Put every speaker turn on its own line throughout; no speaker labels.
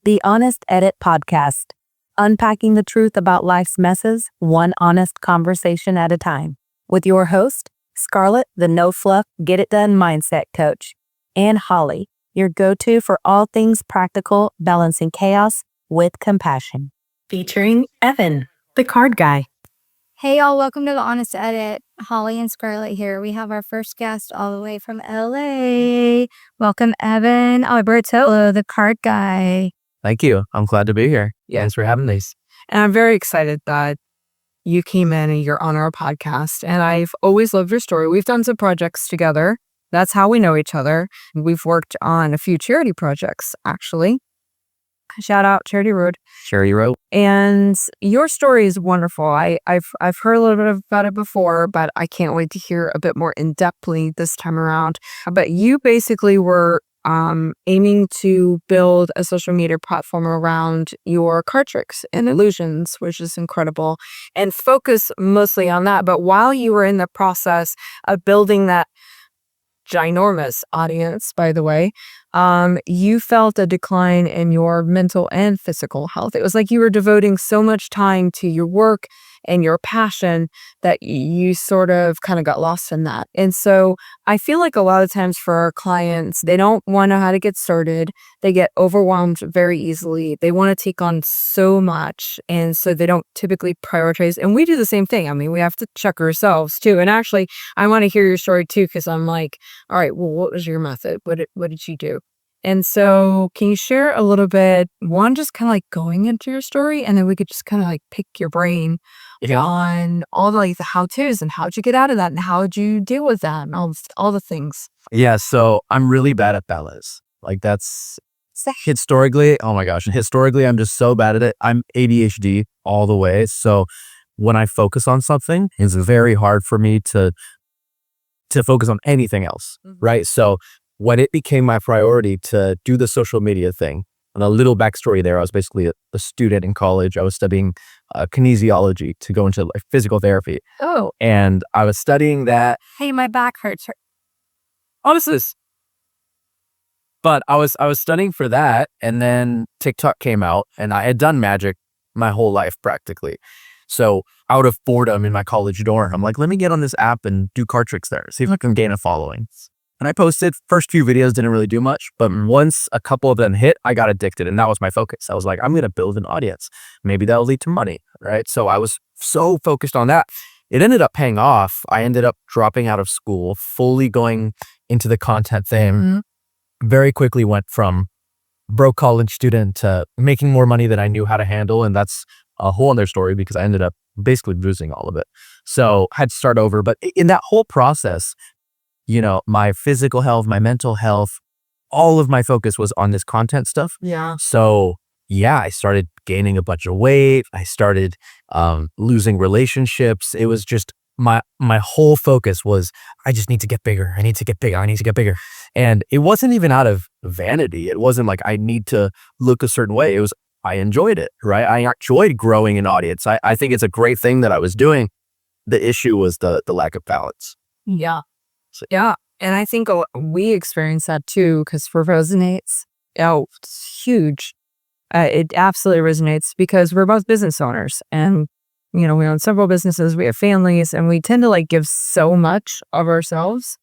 the Honest Edit podcast, unpacking the truth about life's messes, one honest conversation at a time. With your host, Scarlett, the no-fluff, get-it-done mindset coach, and Holly, your go-to for all things practical, balancing chaos with compassion. Featuring Evan, the card guy.
Hey y'all, welcome to the Honest Edit. Holly and Scarlett here. We have our first guest all the way from LA. Welcome, Evan Alberto, the card guy.
Thank you. I'm glad to be here. Thanks for having me.
And I'm very excited that you came in and you're on our podcast. And I've always loved your story. We've done some projects together. That's how we know each other. We've worked on a few charity projects, actually. Shout out Charity Road.
Charity Road.
And your story is wonderful. I've heard a little bit about it before, but I can't wait to hear a bit more in-depthly this time around. But you basically were aiming to build a social media platform around your card tricks and illusions, which is incredible, and focus mostly on that. But while you were in the process of building that ginormous audience, by the way, you felt a decline in your mental and physical health. It was like you were devoting so much time to your work and your passion that you sort of kind of got lost in that. And so I feel like a lot of times for our clients, they don't want to know how to get started. They get overwhelmed very easily. They want to take on so much. And so they don't typically prioritize. And we do the same thing. I mean, we have to check ourselves too. And actually, I want to hear your story too, because I'm like, all right, well, what was your method? What did you do? And so can you share a little bit, one, just kind of like going into your story, and then we could just kind of like pick your brain on all the like the how-tos and how'd you get out of that and how'd you deal with that and all the things.
Yeah, so I'm really bad at balance. Like that's historically, oh my gosh, historically I'm just so bad at it. I'm ADHD all the way. So when I focus on something, it's very hard for me to focus on anything else, right? So when it became my priority to do the social media thing, and a little backstory there, I was basically a student in college. I was studying kinesiology to go into like physical therapy.
Oh.
And I was studying that.
Hey, my back hurts.
Honestly. But I was studying for that, and then TikTok came out, and I had done magic my whole life practically. So out of boredom in my college dorm, I'm like, let me get on this app and do card tricks there, see if I can gain a following. And I posted, first few videos didn't really do much, but once a couple of them hit, I got addicted, and that was my focus. I was like, I'm going to build an audience. Maybe that'll lead to money, right? So I was so focused on that. It ended up paying off. I ended up dropping out of school, fully going into the content thing. Very quickly went from broke college student to making more money than I knew how to handle. And that's a whole other story because I ended up basically losing all of it. So I had to start over. But in that whole process, you know, my physical health, my mental health, all of my focus was on this content stuff.
Yeah.
So yeah, I started gaining a bunch of weight. I started losing relationships. It was just my whole focus was, I just need to get bigger. I need to get bigger. I need to get bigger. And it wasn't even out of vanity. It wasn't like I need to look a certain way. It was, I enjoyed it, right? I enjoyed growing an audience. I think it's a great thing that I was doing. The issue was the lack of balance.
Yeah. Yeah. And I think we experience that too, because for resonates, it's huge. It absolutely resonates because we're both business owners and, you know, we own several businesses, we have families, and we tend to like give so much of ourselves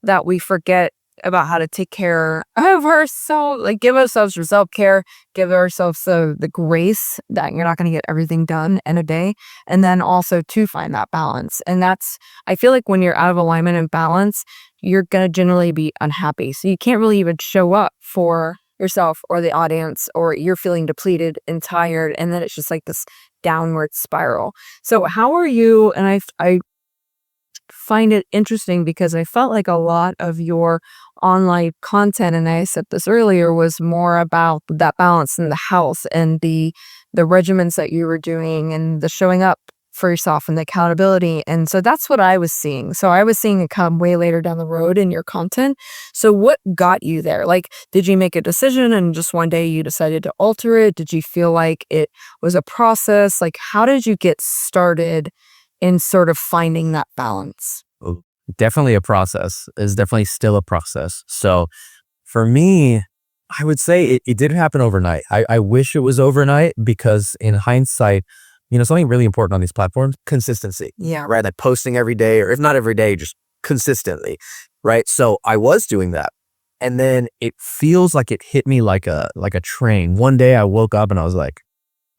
that we forget about how to take care of ourselves, like give ourselves self-care, give ourselves the grace that you're not going to get everything done in a day. And then also to find that balance. And that's, I feel like when you're out of alignment and balance, you're going to generally be unhappy. So you can't really even show up for yourself or the audience, or you're feeling depleted and tired. And then it's just like this downward spiral. So how are you? And I find it interesting because I felt like a lot of your online content, and I said this earlier, was more about that balance and the health and the regimens that you were doing and the showing up for yourself and the accountability. And so that's what I was seeing. So I was seeing it come way later down the road in your content. So what got you there? Like, did you make a decision and just one day you decided to alter it? Did you feel like it was a process? Like, how did you get started in sort of finding that balance?
Definitely a process. It's definitely still a process. So for me, I would say it didn't happen overnight. I wish it was overnight because in hindsight, something really important on these platforms, consistency.
Yeah.
Right. Like posting every day, or if not every day, just consistently. Right. So I was doing that. And then it feels like it hit me like a train. One day I woke up and I was like,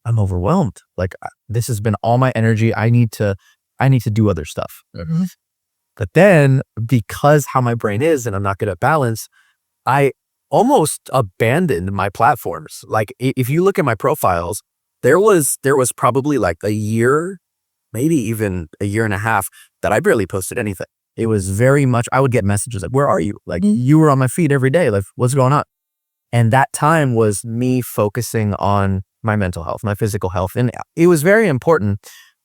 I'm overwhelmed. Like this has been all my energy. I need to do other stuff.
Mhm.
But then because how my brain is and I'm not good at balance, I almost abandoned my platforms. Like if you look at my profiles, there was probably like a year, maybe even a year and a half that I barely posted anything. It was very much, I would get messages like, where are you? Like you were on my feed every day. Like what's going on? And that time was me focusing on my mental health, my physical health. And it was very important,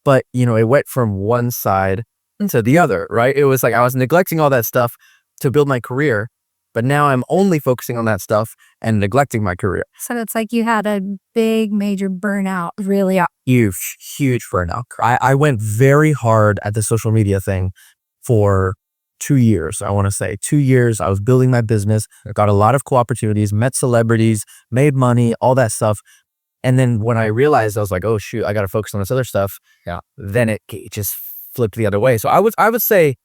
but it went from one side to the other, right? It was like I was neglecting all that stuff to build my career, but now I'm only focusing on that stuff and neglecting my career.
So it's like you had a big major burnout, really.
Huge burnout. I went very hard at the social media thing for 2 years. I want to say 2 years. I was building my business. I got a lot of cool opportunities, met celebrities, made money, all that stuff. And then when I realized, I was like, oh shoot, I got to focus on this other stuff. Yeah. Then it just flipped the other way. So I would say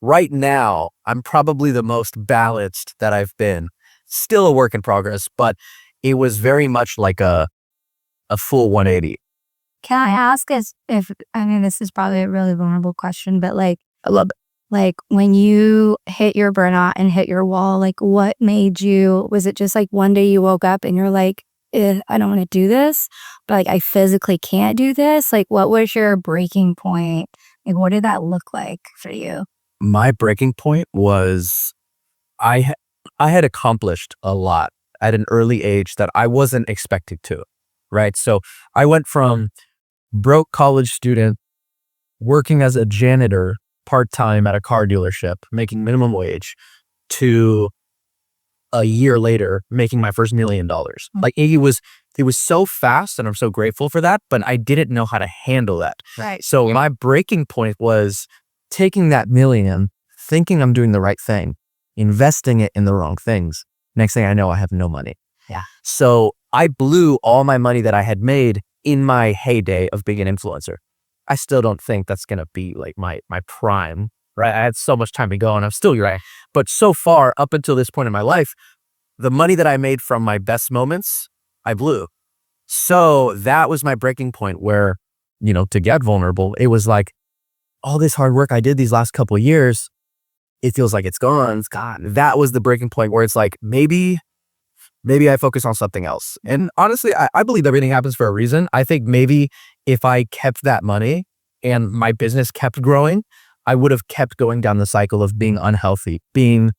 right now, I'm probably the most balanced that I've been. Still a work in progress, but it was very much like a full 180.
Can I ask if I mean, this is probably a really vulnerable question, but like,
I love it.
like when you hit your burnout and hit your wall, like what made you, was it just like one day you woke up and you're like, I don't want to do this, but like I physically can't do this? Like what was your breaking point? Like what did that look like for you?
My breaking point was I had accomplished a lot at an early age that I wasn't expected to, right? So I went from broke college student working as a janitor part-time at a car dealership, making minimum wage, to a year later making my first $1 million. Like it was so fast, and I'm so grateful for that, but I didn't know how to handle that.
Right.
So my breaking point was taking that million, thinking I'm doing the right thing, investing it in the wrong things. Next thing I know, I have no money.
Yeah.
So I blew all my money that I had made in my heyday of being an influencer. I still don't think that's going to be like my prime, right? I had so much time to go and I'm still right. But so far, up until this point in my life, the money that I made from my best moments, I blew. So that was my breaking point where, to get vulnerable, it was like all this hard work I did these last couple of years, it feels like it's gone. It's gone. That was the breaking point where it's like, maybe I focus on something else. And honestly, I believe everything happens for a reason. I think maybe if I kept that money and my business kept growing, I would have kept going down the cycle of being unhealthy, being,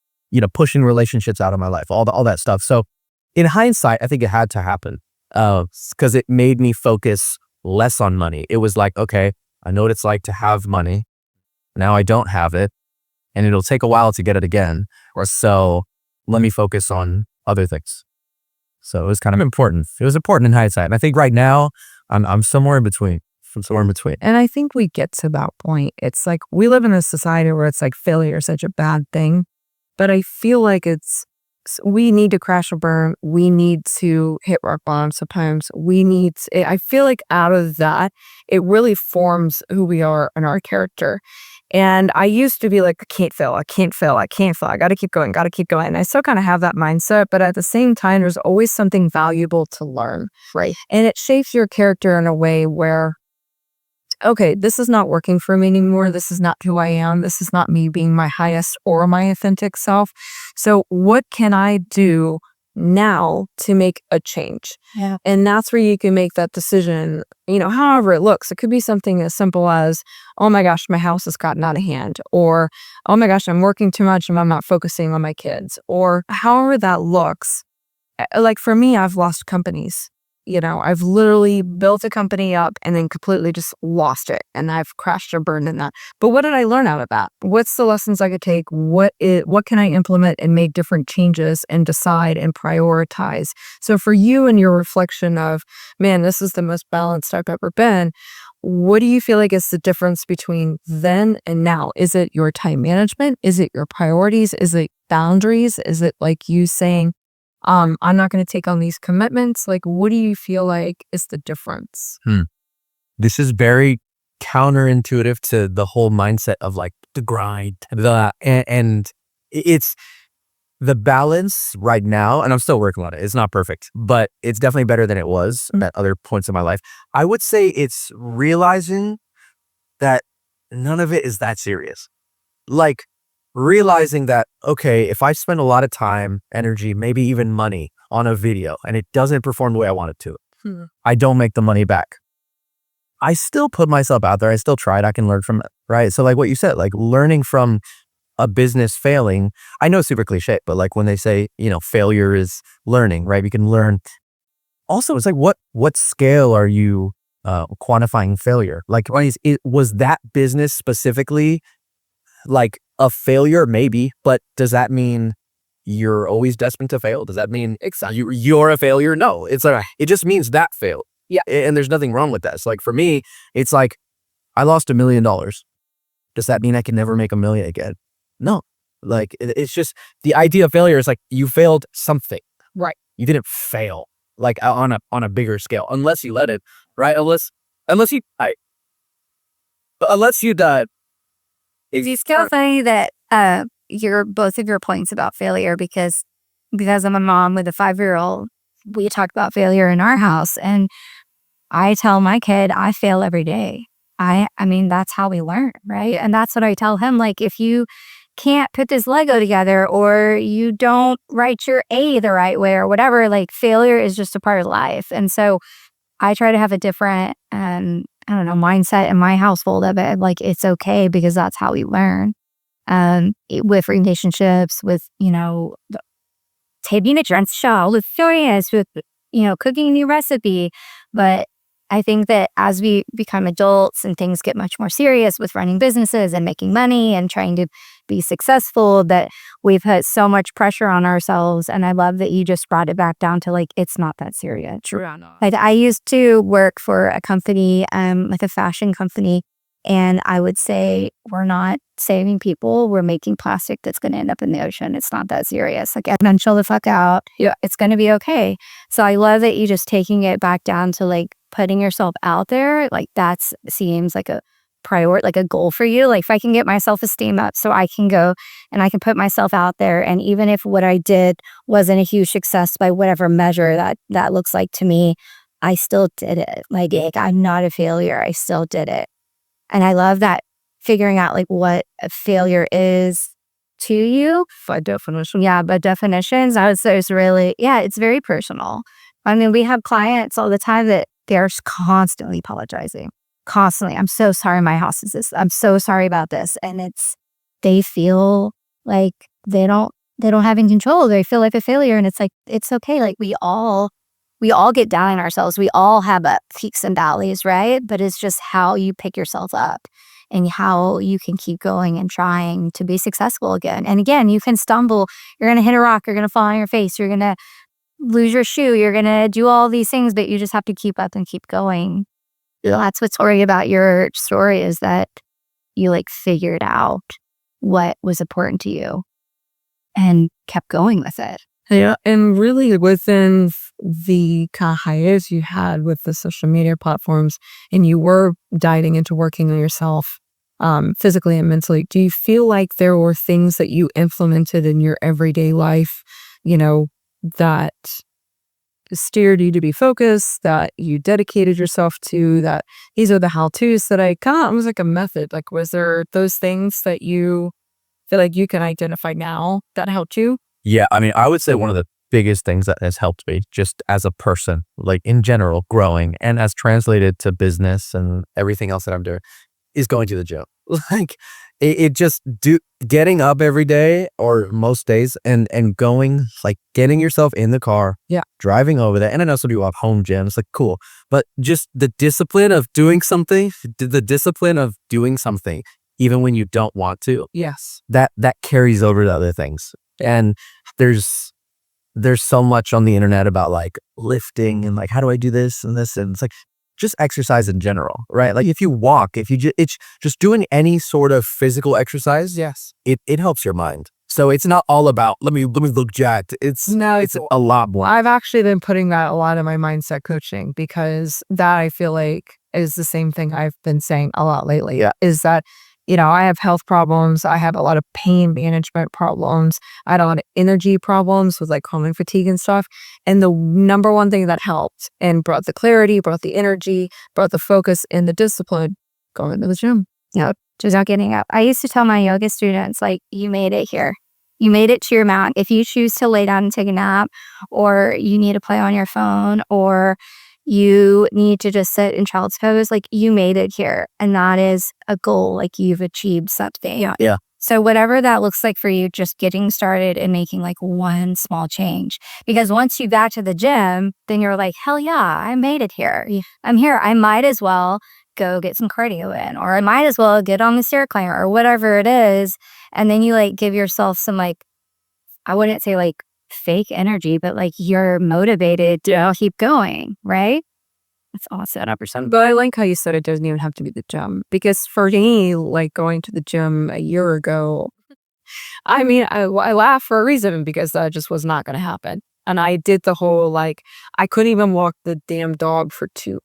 pushing relationships out of my life, all that stuff. So in hindsight, I think it had to happen because it made me focus less on money. It was like, okay, I know what it's like to have money. Now I don't have it, and it'll take a while to get it again. So let me focus on other things. So it was kind of important. It was important in hindsight. And I think right now I'm somewhere in between.
And I think we get to that point. It's like we live in a society where it's like failure is such a bad thing. But I feel like we need to crash or burn. We need to hit rock bottom sometimes. I feel like out of that, it really forms who we are and our character. And I used to be like, I can't fail. I got to keep going. And I still kind of have that mindset. But at the same time, there's always something valuable to learn. Right. And it shapes your character in a way where, okay, this is not working for me anymore. This is not who I am. This is not me being my highest or my authentic self. So what can I do now to make a change?
Yeah.
And that's where you can make that decision, however it looks. It could be something as simple as, oh my gosh, my house has gotten out of hand, or, oh my gosh, I'm working too much and I'm not focusing on my kids, or however that looks. Like for me, I've lost companies. I've literally built a company up and then completely just lost it. And I've crashed or burned in that. But what did I learn out of that? What's the lessons I could take? What can I implement and make different changes and decide and prioritize? So for you and your reflection of, man, this is the most balanced I've ever been. What do you feel like is the difference between then and now? Is it your time management? Is it your priorities? Is it boundaries? Is it like you saying, I'm not going to take on these commitments. Like, what do you feel like is the difference?
This is very counterintuitive to the whole mindset of like the grind, and it's the balance right now. And I'm still working on it. It's not perfect, but it's definitely better than it was at other points in my life. I would say it's realizing that none of it is that serious. Like realizing that, okay, if I spend a lot of time, energy, maybe even money on a video and it doesn't perform the way I want it to, I don't make the money back. I still put myself out there. I still try it. I can learn from it, right? So like what you said, like learning from a business failing, I know it's super cliche, but like when they say, failure is learning, right? We can learn. Also, it's like, what scale are you quantifying failure? Like, was that business specifically like a failure? Maybe, but does that mean you're always destined to fail? Does that mean you're a failure? No, it's like, it just means that failed.
Yeah.
And there's nothing wrong with that. So like for me, it's like, I lost $1 million. Does that mean I can never make $1 million again? No. Like it's just the idea of failure is like you failed something.
Right.
You didn't fail like on a bigger scale unless you let it, right? Unless you died.
It's so funny that both of your points about failure because I'm a mom with a 5-year-old, we talk about failure in our house, and I tell my kid I fail every day. I mean that's how we learn, right? And that's what I tell him. Like if you can't put this Lego together or you don't write your A the right way or whatever, like failure is just a part of life. And so I try to have a different mindset in my household of it. Like it's okay because that's how we learn. With relationships, with taking a trend show, with stories, with cooking a new recipe. But I think that as we become adults and things get much more serious with running businesses and making money and trying to be successful, that we've put so much pressure on ourselves. And I love that you just brought it back down to like, it's not that serious.
True.
Like I used to work for a company, like a fashion company. And I would say, we're not saving people. We're making plastic that's going to end up in the ocean. It's not that serious. Like, and then chill the fuck out. Yeah, it's going to be okay. So I love that you just taking it back down to like putting yourself out there. Like that seems like a priority, like a goal for you. Like if I can get my self-esteem up so I can go and I can put myself out there. And even if what I did wasn't a huge success by whatever measure that looks like to me, I still did it. Like I'm not a failure. I still did it. And I love that figuring out like what a failure is to you.
By definition.
Yeah, by definitions, I would say it's very personal. I mean, we have clients all the time that they're constantly apologizing. Constantly. I'm so sorry my house is this. I'm so sorry about this. And they feel like they don't have any control. They feel like a failure. And it's like, it's okay. Like we all get down on ourselves. We all have peaks and valleys, right? But it's just how you pick yourself up and how you can keep going and trying to be successful again. And again, you can stumble. You're going to hit a rock. You're going to fall on your face. You're going to lose your shoe. You're going to do all these things, but you just have to keep up and keep going. Yeah. That's what's great about your story is that you like figured out what was important to you and kept going with it.
Yeah, and really within the kind of hiatus you had with the social media platforms and you were diving into working on yourself physically and mentally, do you feel like there were things that you implemented in your everyday life, that steered you to be focused, that you dedicated yourself to, that these are the how-tos that it was like a method? Like, was there those things that you feel like you can identify now that helped you?
Yeah, I mean, I would say one of the biggest things that has helped me just as a person, like in general, growing and as translated to business and everything else that I'm doing is going to the gym. Like getting up every day or most days and going, like getting yourself in the car, driving over there. And I know some people have home gyms, like cool, but just the discipline of doing something, even when you don't want to.
Yes.
That carries over to other things. And there's so much on the internet about like lifting and like, how do I do this and this? And it's like, just exercise in general, right? Like if you walk, it's just doing any sort of physical exercise.
Yes.
It helps your mind So it's not all about let me look jacked. It's a lot more.
I've actually been putting that a lot in my mindset coaching, because that I feel like is the same thing I've been saying a lot lately.
Yeah.
Is that, I have health problems. I have a lot of pain management problems. I had a lot of energy problems with like hormone fatigue and stuff. And the number one thing that helped and brought the clarity, brought the energy, brought the focus and the discipline, going to the gym.
Yep. Just not getting up. I used to tell my yoga students, like, you made it here. You made it to your mat. If you choose to lay down and take a nap, or you need to play on your phone, or you need to just sit in child's pose, like, you made it here. And that is a goal. Like, you've achieved something.
Yeah.
So whatever that looks like for you, just getting started and making like one small change. Because once you got to the gym, then you're like, hell yeah, I made it here. I'm here. I might as well go get some cardio in, or I might as well get on the stair climber, or whatever it is. And then you like give yourself some, like, I wouldn't say like fake energy, but like you're motivated to keep going, right? That's awesome.
100%.
But I like how you said it doesn't even have to be the gym, because for me, like going to the gym a year ago, I mean, I laugh for a reason, because that just was not going to happen. And I did the whole, like, I couldn't even walk the damn dog for 2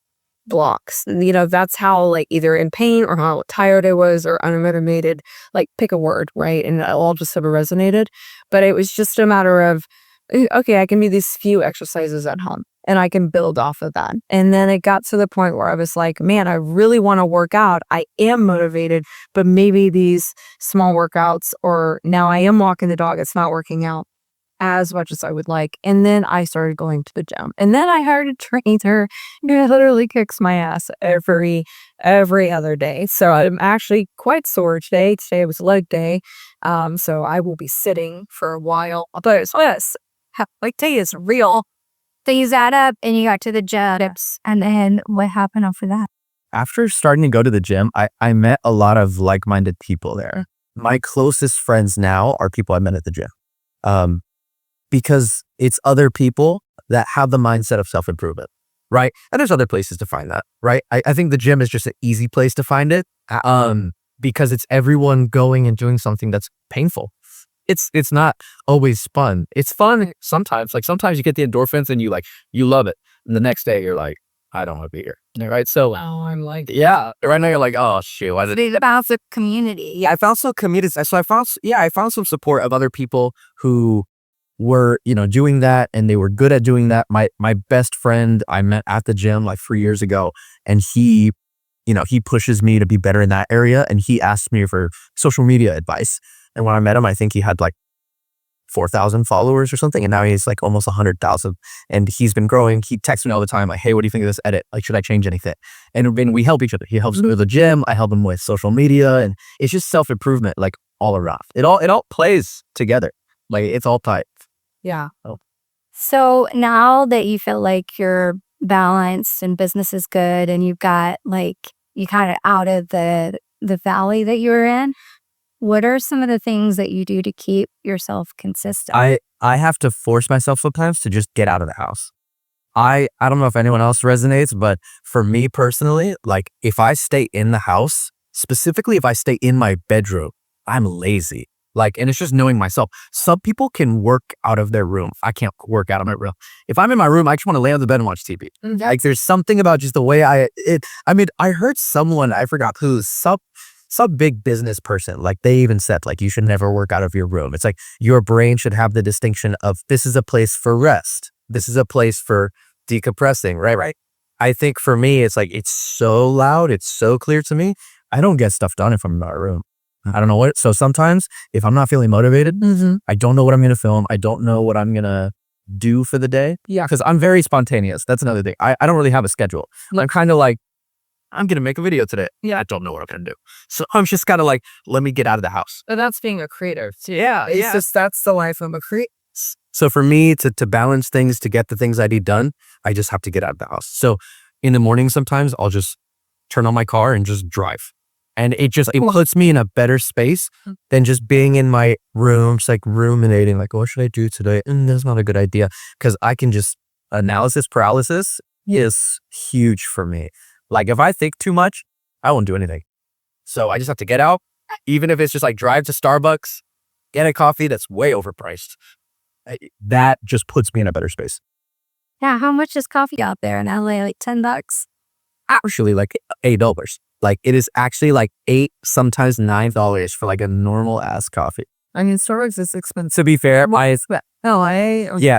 blocks. And, that's how, like, either in pain or how tired I was or unmotivated, like, pick a word, right? And it all just sort of resonated. But it was just a matter of, okay, I can do these few exercises at home and I can build off of that. And then it got to the point where I was like, man, I really want to work out. I am motivated, but maybe these small workouts, or now I am walking the dog, it's not working out as much as I would like. And then I started going to the gym, and then I hired a trainer who literally kicks my ass every other day. So I'm actually quite sore today. Today was leg day. So I will be sitting for a while. But yes, like day is real.
So you sat up and you got to the gym. And then what happened after that?
After starting to go to the gym, I met a lot of like-minded people there. My closest friends now are people I met at the gym. Because it's other people that have the mindset of self-improvement, right? And there's other places to find that, right? I think the gym is just an easy place to find it, because it's everyone going and doing something that's painful. It's not always fun. It's fun sometimes. Like sometimes you get the endorphins and you love it. And the next day you're like, I don't want to be here. Right? So
I'm like,
yeah, right now you're like, oh shoot.
It's about the community.
Yeah, I found some communities. So I found some support of other people who were, doing that, and they were good at doing that. My best friend I met at the gym like 3 years ago, and he pushes me to be better in that area, and he asked me for social media advice. And when I met him, I think he had like 4,000 followers or something, and now he's like almost 100,000, and he's been growing. He texts me all the time like, hey, what do you think of this edit? Like, should I change anything? And then we help each other. He helps me with the gym, I help him with social media, and it's just self-improvement like all around. It all plays together. Like it's all tight.
yeah.
So now that you feel like you're balanced and business is good, and you've got like, you kind of out of the valley that you were in, what are some of the things that you do to keep yourself consistent?
I have to force myself sometimes to just get out of the house. I don't know if anyone else resonates, but for me personally, like if I stay in the house, specifically if I stay in my bedroom, I'm lazy. Like, and it's just knowing myself. Some people can work out of their room. I can't work out of my room. If I'm in my room, I just want to lay on the bed and watch TV. Like there's something about just the way I heard someone, I forgot who, some big business person, like they even said like you should never work out of your room. It's like your brain should have the distinction of this is a place for rest. This is a place for decompressing, right? I think for me, it's like it's so loud, it's so clear to me. I don't get stuff done if I'm in my room. I don't know what. So sometimes if I'm not feeling motivated, I don't know what I'm going to film. I don't know what I'm going to do for the day.
Yeah.
Because I'm very spontaneous. That's another thing. I don't really have a schedule. I'm kind of like, I'm going to make a video today. Yeah. I don't know what I'm going to do. So I'm just kind of like, let me get out of the house.
But that's being a creative.
Yeah.
It's just, that's the life of a creative.
So for me to balance things, to get the things I need done, I just have to get out of the house. So in the morning, sometimes I'll just turn on my car and just drive. And it puts me in a better space than just being in my room, just like ruminating, like, what should I do today? That's not a good idea. Because I can just, analysis paralysis is huge for me. Like if I think too much, I won't do anything. So I just have to get out, even if it's just like drive to Starbucks, get a coffee that's way overpriced. That just puts me in a better space.
Yeah, how much is coffee out there in LA? Like $10?
Actually, like $8. Like it is actually like $8, sometimes $9 for like a normal ass coffee.
I mean, Starbucks is expensive.
To be fair,
LA.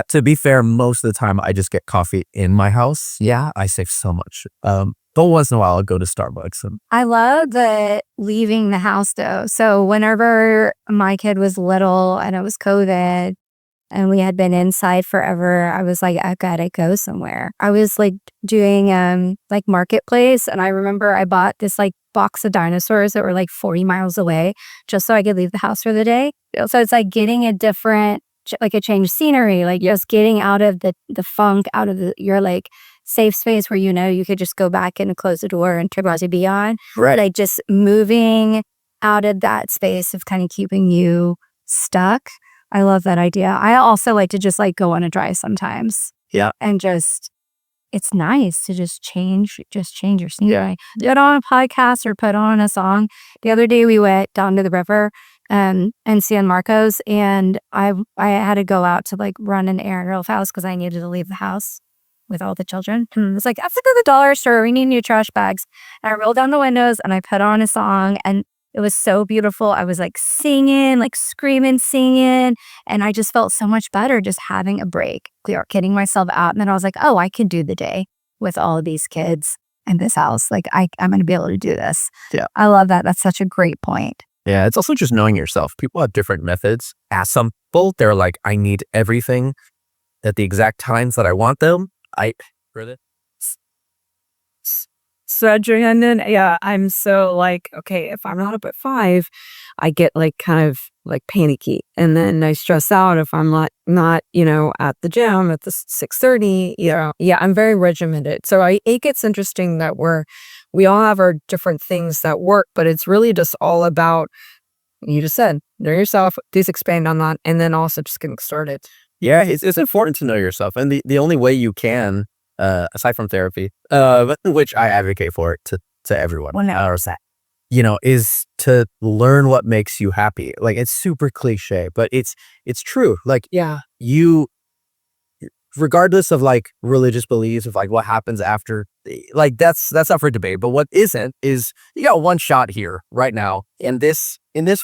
to be fair, most of the time I just get coffee in my house. Yeah, I save so much. But once in a while I'll go to Starbucks.
I love the leaving the house though. So whenever my kid was little and it was COVID and we had been inside forever, I was like, I gotta go somewhere. I was like doing like marketplace, and I remember I bought this like box of dinosaurs that were like 40 miles away just so I could leave the house for the day. So it's like getting a different, like a change of scenery, like just getting out of the funk, out of your like safe space where you could just go back and close the door and turn to be on.
Right.
Like just moving out of that space of kind of keeping you stuck. I love that idea. I also like to just like go on a drive sometimes.
Yeah.
And just, it's nice to just change your scenery. Yeah. Get on a podcast or put on a song. The other day we went down to the river in San Marcos, and I had to go out to like run an errand real fast because I needed to leave the house with all the children. It's like, I have to go to the dollar store. We need new trash bags. And I rolled down the windows and I put on a song, and it was so beautiful. I was like singing, like screaming, singing. And I just felt so much better just having a break, getting myself out. And then I was like, oh, I can do the day with all of these kids in this house. Like I'm going to be able to do this.
Yeah.
I love that. That's such a great point.
Yeah. It's also just knowing yourself. People have different methods. As some people, they're like, I need everything at the exact times that I want them.
So Brandon, yeah, I'm so like, okay, if I'm not up at 5, I get like kind of like panicky, and then I stress out if I'm not at the gym at the 6:30. Yeah, I'm very regimented. So it gets interesting that we all have our different things that work, but it's really just all about, you just said, know yourself. Please expand on that, and then also just getting started.
Yeah, it's important to know yourself, and the only way you can, aside from therapy, which I advocate for it to everyone, is to learn what makes you happy. Like it's super cliche, but it's true. Like you, regardless of like religious beliefs of like what happens after, like that's up for debate. But what isn't is you got one shot here right now in this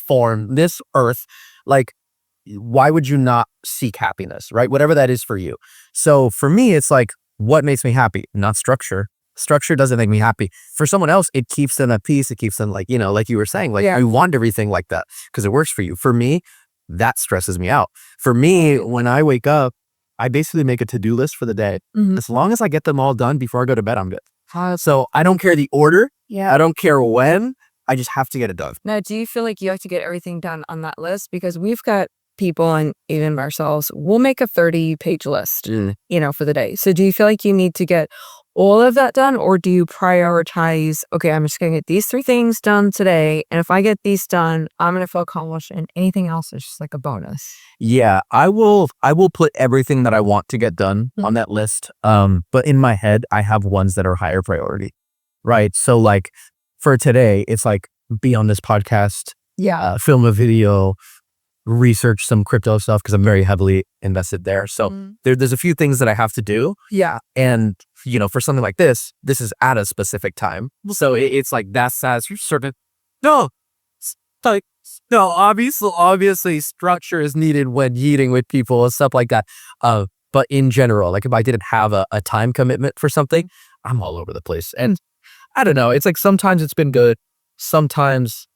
form, this earth, like. Why would you not seek happiness, right? Whatever that is for you. So for me, it's like, what makes me happy? Not structure. Structure doesn't make me happy. For someone else, it keeps them at peace. It keeps them like, like you were saying, like I want everything like that because it works for you. For me, that stresses me out. For me, when I wake up, I basically make a to-do list for the day. Mm-hmm. As long as I get them all done before I go to bed, I'm good. So I don't care the order. Yeah. I don't care when. I just have to get it done.
Now, do you feel like you have to get everything done on that list? Because we've got people, and even ourselves, we'll make a 30-page list, for the day. So do you feel like you need to get all of that done, or do you prioritize, okay, I'm just going to get these 3 things done today, and if I get these done, I'm going to feel accomplished, and anything else is just like a bonus?
Yeah, I will put everything that I want to get done on that list. But in my head, I have ones that are higher priority, right? So like for today, it's like be on this podcast, film a video, research some crypto stuff because I'm very heavily invested there. So there's a few things that I have to do. Yeah. And, for something like this is at a specific time. So it's like that's certain. No, obviously structure is needed when eating with people and stuff like that. But in general, like if I didn't have a time commitment for something, I'm all over the place. And I don't know. It's like sometimes it's been good. Sometimes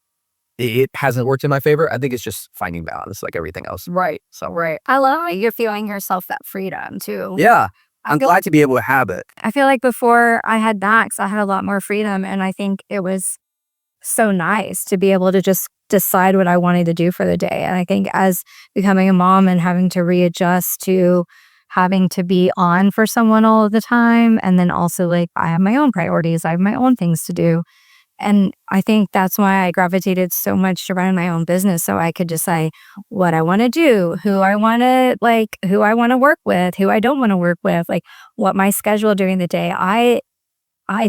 it hasn't worked in my favor. I think it's just finding balance like everything else.
Right. So right.
I love how you're feeling yourself that freedom too.
Yeah. I'm glad to be able to have it.
I feel like before I had Max, I had a lot more freedom. And I think it was so nice to be able to just decide what I wanted to do for the day. And I think as becoming a mom and having to readjust to having to be on for someone all of the time. And then also like I have my own priorities. I have my own things to do. And I think that's why I gravitated so much to running my own business. So I could decide what I want to do, who I want to work with, who I don't want to work with, like what my schedule during the day. I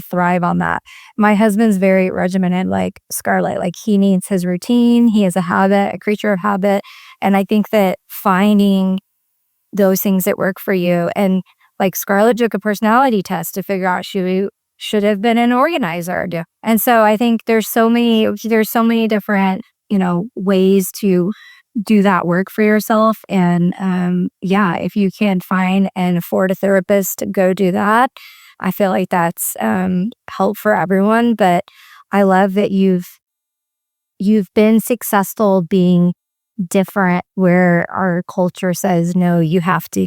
thrive on that. My husband's very regimented, like Scarlett. Like he needs his routine. He is a creature of habit. And I think that finding those things that work for you, and like Scarlett took a personality test to figure out she should have been an organizer. And so I think there's so many different, ways to do that work for yourself. And if you can find and afford a therapist to go do that, I feel like that's help for everyone. But I love that you've been successful being different, where our culture says, no, you have to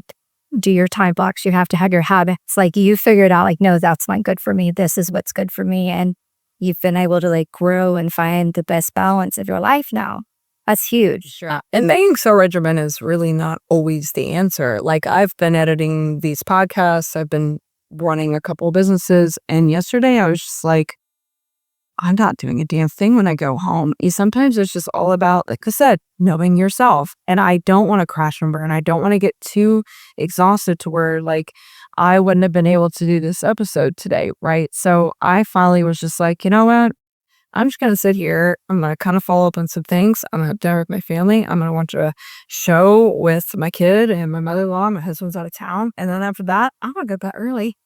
do your time blocks, you have to have your habits. Like, you figured out, like, no, that's not good for me, this is what's good for me. And you've been able to like grow and find the best balance of your life now. That's huge.
Sure. And being so regimented is really not always the answer. Like, I've been editing these podcasts, I've been running a couple of businesses, and yesterday I was just like, I'm not doing a damn thing when I go home. Sometimes it's just all about, like I said, knowing yourself. And I don't want to crash and burn. I don't want to get too exhausted to where like I wouldn't have been able to do this episode today, right? So I finally was just like, you know what? I'm just going to sit here. I'm going to kind of follow up on some things. I'm going to have dinner with my family. I'm going to watch a show with my kid and my mother-in-law. My husband's out of town. And then after that, I'm going to go to bed early.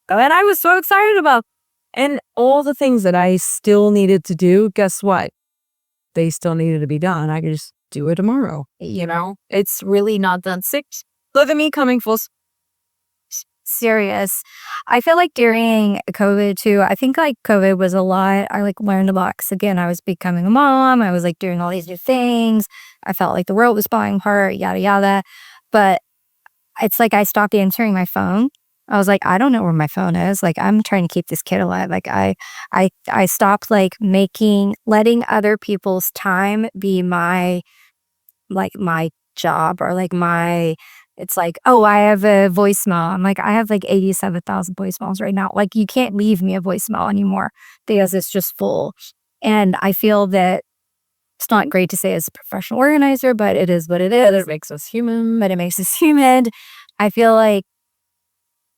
And I was so excited about. And all the things that I still needed to do, guess what? They still needed to be done. I could just do it tomorrow. It's really not done. Look at me coming full
serious. I feel like during COVID too, I think like COVID was a lot. I like learned a lot because again, I was becoming a mom. I was like doing all these new things. I felt like the world was falling apart, yada, yada. But it's like I stopped answering my phone. I was like, I don't know where my phone is. Like, I'm trying to keep this kid alive. Like, I stopped like letting other people's time be my job, or like it's like, oh, I have a voicemail. I'm like, I have like 87,000 voicemails right now. Like, you can't leave me a voicemail anymore because it's just full. And I feel that it's not great to say as a professional organizer, but it is what it is.
It makes us human.
But it makes us human. I feel like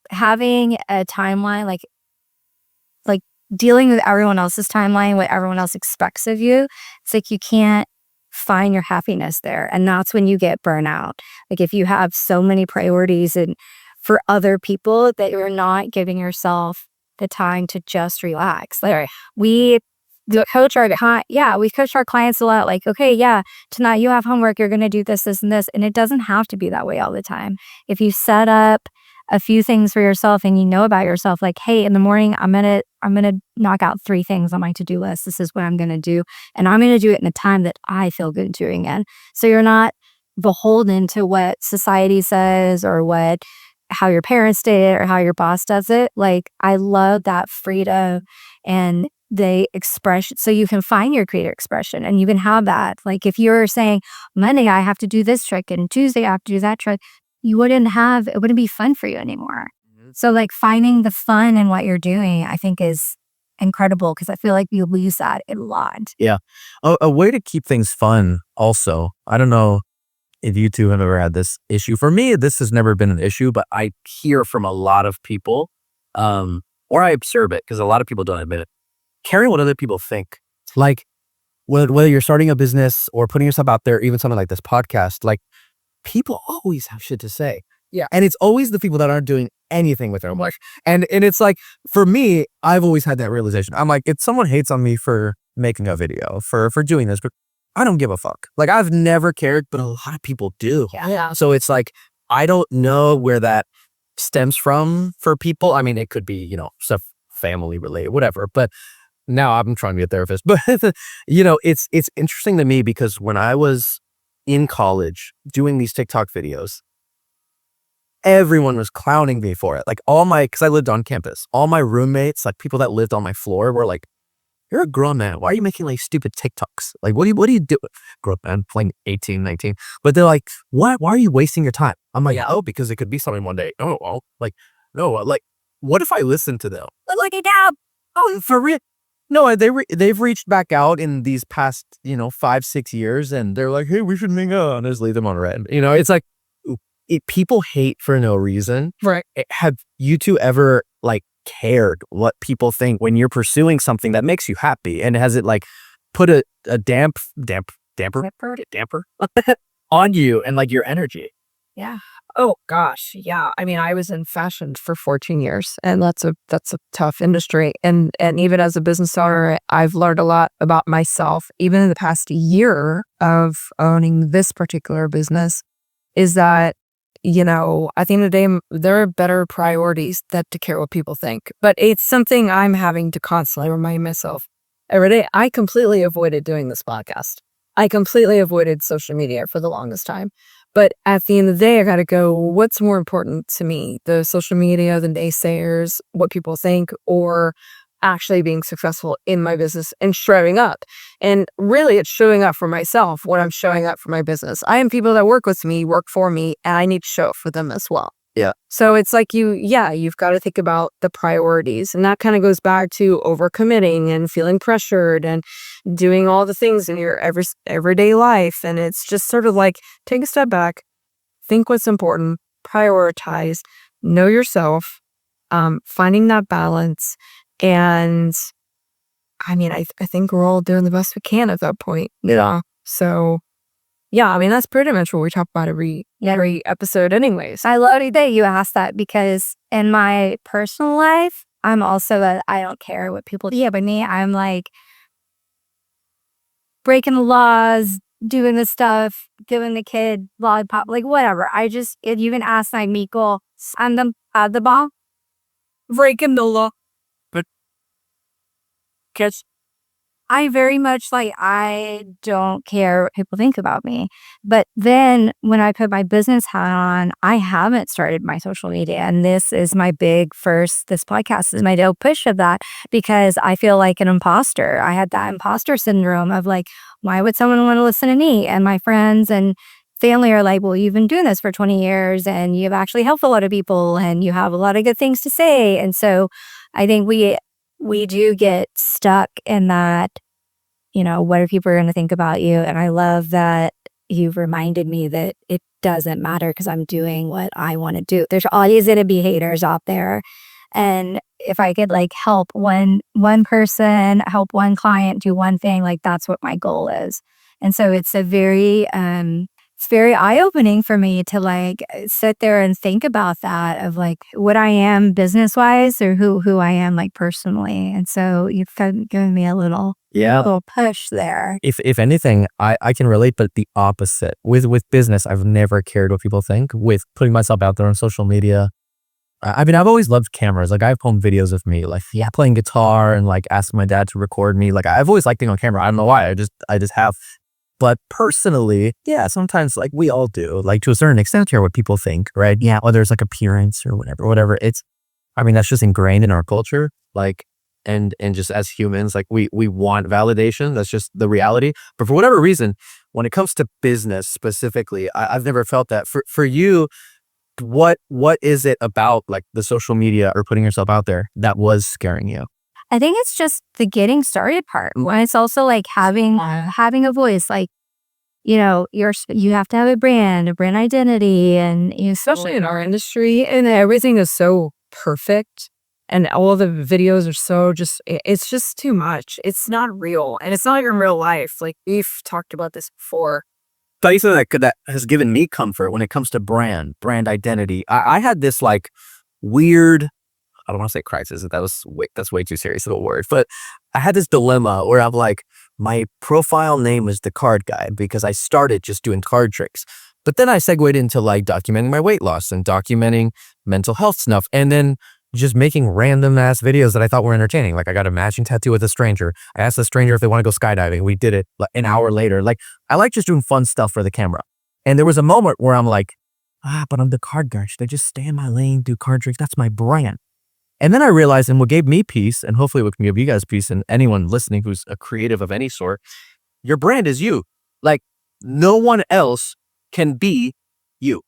having a timeline, like dealing with everyone else's timeline, what everyone else expects of you, it's like you can't find your happiness there. And that's when you get burnout. Like, if you have so many priorities and for other people that you're not giving yourself the time to just relax. Like, we coach our clients a lot. Like, okay, yeah, tonight you have homework, you're going to do this, this, and this. And it doesn't have to be that way all the time. If you set up a few things for yourself and you know about yourself, like, hey, in the morning, I'm gonna knock out 3 things on my to-do list. This is what I'm gonna do. And I'm gonna do it in a time that I feel good doing it. So you're not beholden to what society says or how your parents did it or how your boss does it. Like, I love that freedom and the expression, so you can find your creative expression and you can have that. Like, if you're saying Monday I have to do this trick and Tuesday I have to do that trick, it wouldn't be fun for you anymore. So like finding the fun in what you're doing, I think is incredible, because I feel like you lose that a lot.
Yeah. A way to keep things fun also. I don't know if you two have ever had this issue. For me, this has never been an issue, but I hear from a lot of people, or I observe it because a lot of people don't admit it, caring what other people think. Like, whether you're starting a business or putting yourself out there, even something like this podcast, like, people always have shit to say.
Yeah.
And it's always the people that aren't doing anything with their life. And it's like, for me, I've always had that realization. I'm like, if someone hates on me for making a video, for doing this, but I don't give a fuck. Like, I've never cared, but a lot of people do.
Yeah.
So it's like, I don't know where that stems from for people. I mean, it could be, stuff family related, whatever. But now I'm trying to be a therapist. But, it's interesting to me because when I was in college doing these TikTok videos, everyone was clowning me for it. Like, because I lived on campus, all my roommates, like people that lived on my floor, were like, you're a grown man. Why are you making like stupid TikToks? Like, what do you do? Grown man, playing 18, 19. But they're like, why are you wasting your time? I'm like, oh, because it could be something one day. Oh, well, like, no, like, what if I listen to them?
Look it up.
Oh, for real? No, they've reached back out in these past, 5-6 years, and they're like, hey, we should hang out, and just leave them on red. It's like, people hate for no reason.
Right.
Have you two ever like cared what people think when you're pursuing something that makes you happy? And has it like put a damper on you and like your energy.
Yeah. Oh gosh. Yeah. I mean, I was in fashion for 14 years and that's a tough industry. And even as a business owner, I've learned a lot about myself, even in the past year of owning this particular business, is that, at the end of the day, there are better priorities than to care what people think. But it's something I'm having to constantly remind myself every day. I completely avoided doing this podcast. I completely avoided social media for the longest time. But at the end of the day, I got to go, what's more important to me? The social media, the naysayers, what people think, or actually being successful in my business and showing up. And really, it's showing up for myself when I'm showing up for my business. I am people that work with me, work for me, and I need to show up for them as well.
Yeah.
So it's like you've got to think about the priorities. And that kind of goes back to overcommitting and feeling pressured and doing all the things in your everyday life. And it's just sort of like take a step back, think what's important, prioritize, know yourself, finding that balance. And I mean, I think we're all doing the best we can at that point.
Yeah.
So yeah, I mean, that's pretty much what we talk about every episode anyways.
I love that you asked that because in my personal life, I'm also I don't care what people do. Yeah, but me, I'm like breaking the laws, doing the stuff, giving the kid lollipop, like whatever. If you can ask my Miko, the ball,
Breaking the law.
But catch.
I very much I don't care what people think about me. But then when I put my business hat on, I haven't started my social media. And this is my this podcast is my real push of that because I feel like an imposter. I had that imposter syndrome of why would someone want to listen to me? And my friends and family are like, well, you've been doing this for 20 years and you've actually helped a lot of people and you have a lot of good things to say. And so I think we do get stuck in that, what are people going to think about you? And I love that you've reminded me that it doesn't matter because I'm doing what I want to do. There's always going to be haters out there. And if I could help one person, help one client do one thing, that's what my goal is. And so it's it's very eye-opening for me to sit there and think about that of what I am business-wise or who I am personally. And so you've given me a little push there.
If anything, I can relate, but the opposite. With business, I've never cared what people think. With putting myself out there on social media, I mean, I've always loved cameras. I have home videos of me, playing guitar and asking my dad to record me. I've always liked being on camera. I don't know why. I just have. But personally, yeah, sometimes we all do, to a certain extent care what people think, right? Yeah, whether it's appearance or whatever. That's just ingrained in our culture. And just as humans, we want validation. That's just the reality. But for whatever reason, when it comes to business specifically, I've never felt that. For you, what is it about the social media or putting yourself out there that was scaring you?
I think it's just the getting started part. When it's also having a voice, you have to have a brand identity, and
Especially in our industry, and everything is so perfect, and all the videos are so it's just too much. It's not real, and it's not even real life. We've talked about this before.
Tell you something that has given me comfort when it comes to brand identity. I had this weird, I don't want to say crisis. That's way too serious of a word. But I had this dilemma where I'm my profile name was the card guy because I started just doing card tricks. But then I segued into documenting my weight loss and documenting mental health stuff. And then just making random ass videos that I thought were entertaining. I got a matching tattoo with a stranger. I asked the stranger if they want to go skydiving. We did it an hour later. I like just doing fun stuff for the camera. And there was a moment where I'm but I'm the card guy. Should I just stay in my lane, do card tricks? That's my brand. And then I realized, and what gave me peace, and hopefully what can give you guys peace, and anyone listening who's a creative of any sort, your brand is you. No one else can be you.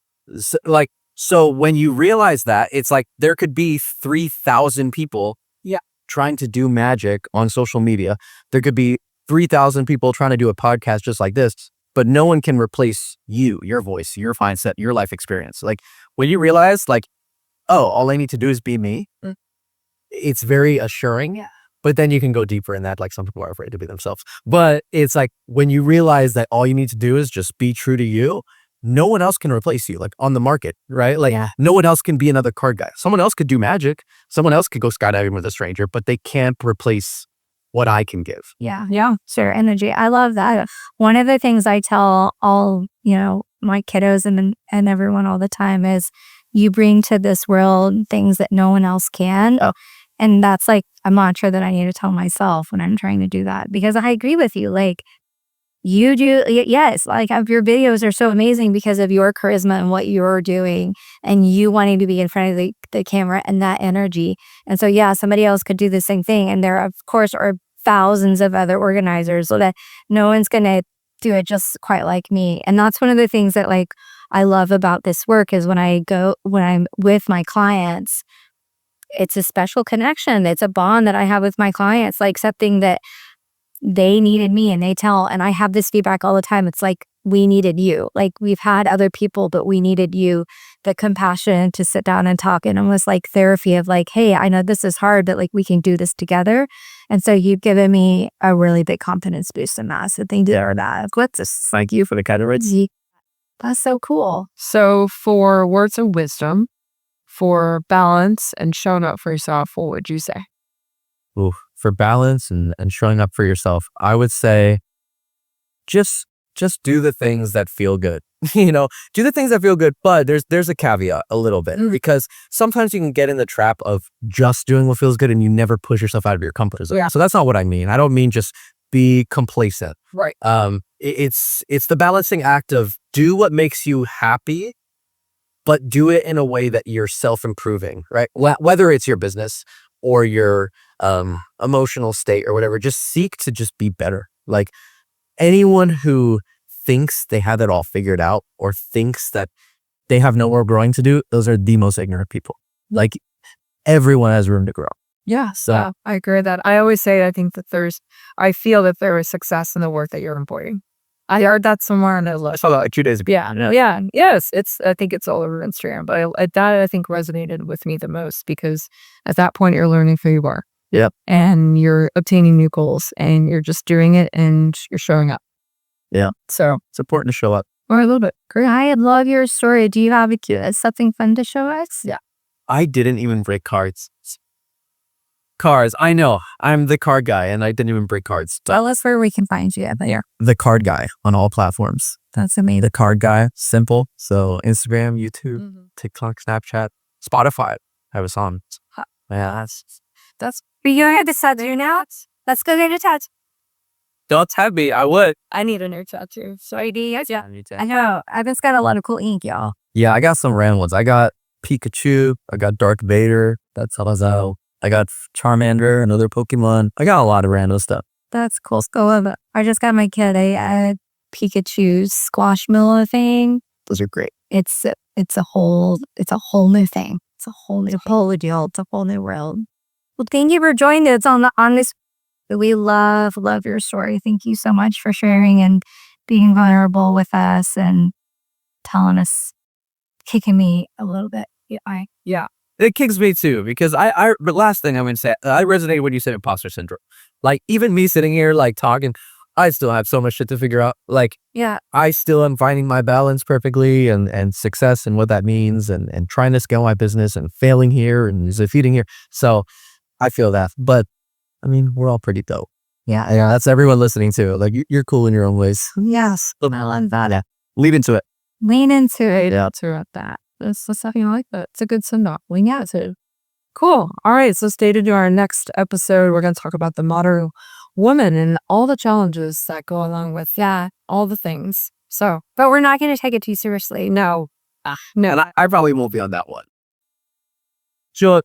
So when you realize that, it's there could be 3,000 people trying to do magic on social media. There could be 3,000 people trying to do a podcast just like this, but no one can replace you, your voice, your mindset, your life experience. When you realize, oh, all I need to do is be me. It's very assuring.
Yeah.
But then you can go deeper in that. Like some people are afraid to be themselves. But it's like when you realize that all you need to do is just be true to you, no one else can replace you, like on the market, right? Like no one else can be another card guy. Someone else could do magic. Someone else could go skydiving with a stranger, but they can't replace what I can give.
Yeah.
Yeah.
Sure. Energy. I love that. One of the things I tell all, my kiddos and everyone all the time is you bring to this world things that no one else can.
Oh.
And that's like a mantra that I need to tell myself when I'm trying to do that, because I agree with you. Like you do. Yes. Like your videos are so amazing because of your charisma and what you're doing and you wanting to be in front of the camera and that energy. And so, yeah, somebody else could do the same thing. And there, of course, are thousands of other organizers so that no one's going to do it just quite like me. And that's one of the things that like I love about this work is when I'm with my clients, it's a special connection. It's a bond that I have with my clients, like something that they needed me and and I have this feedback all the time. It's like, we needed you. Like we've had other people, but we needed you, the compassion to sit down and talk, and almost like therapy of like, hey, I know this is hard, but like we can do this together. And so you've given me a really big confidence boost in that. So thank you for that.
Thank you for the kind words.
That's so cool.
So for words of wisdom, for balance and showing up for yourself, what would you say?
Ooh, for balance and showing up for yourself, I would say just do the things that feel good. Do the things that feel good, but there's a caveat a little bit, because sometimes you can get in the trap of just doing what feels good and you never push yourself out of your comfort zone.
Yeah.
So that's not what I mean. I don't mean just be complacent.
Right.
It's the balancing act of do what makes you happy, but do it in a way that you're self-improving, right? Whether it's your business or your emotional state or whatever, just seek to just be better. Like anyone who thinks they have it all figured out or thinks that they have no more growing to do, those are the most ignorant people. Like everyone has room to grow.
Yeah. So I agree with that. I always say, I feel that there is success in the work that you're employing. I heard that somewhere and I was
saw that like 2 days ago.
yeah, no, yeah, yes. I think it's all over Instagram, but that I think resonated with me the most because at that point you're learning who you are.
Yep.
And you're obtaining new goals and you're just doing it and you're showing up.
Yeah.
So
It's important to show up.
or a little bit. Great.
I love your story. Do you have something fun to show us?
Yeah.
I didn't even break cards. Cards. I know. I'm the card guy and I didn't even break cards.
Tell us where we can find you at there.
The card guy on all platforms.
That's amazing.
The card guy. Simple. So Instagram, YouTube, TikTok, Snapchat, Spotify. I have a song. Yeah,
That's you have the tattoo now. Let's go get a tattoo.
don't tell me. I would.
I need a new tattoo. So I
Yeah.
know. I've just got a lot of cool ink, y'all.
Yeah, I got some random ones. I got Pikachu. I got Darth Vader. That's Salazar. I got Charmander, another Pokemon. I got a lot of random stuff.
That's cool. Go love it. I just got my kid a Pikachu squashmallow thing.
Those are great.
It's a whole new thing. It's a whole new deal. It's a whole new world. Well, thank you for joining us on this. We love your story. Thank you so much for sharing and being vulnerable with us and telling us, kicking me a little bit.
Yeah.
It kicks me too, because the last thing I'm going to say, I resonated when you said imposter syndrome. Like even me sitting here, like talking, I still have so much shit to figure out. Like,
Yeah.
I still am finding my balance perfectly and success and what that means and trying to scale my business and failing here and succeeding here. So I feel that, but I mean, we're all pretty dope.
Yeah.
Yeah. That's everyone listening too. Like you're cool in your own ways.
Yes. I love that.
Yeah. Lean into it.
Lean into it.
Yeah. To that. That's something like that. It's a good send off. Lean into it. Cool. All right. So stay tuned to our next episode. We're going to talk about the modern woman and all the challenges that go along with all the things. So,
But we're not going to take it too seriously.
no.
And I probably won't be on that one. Sure.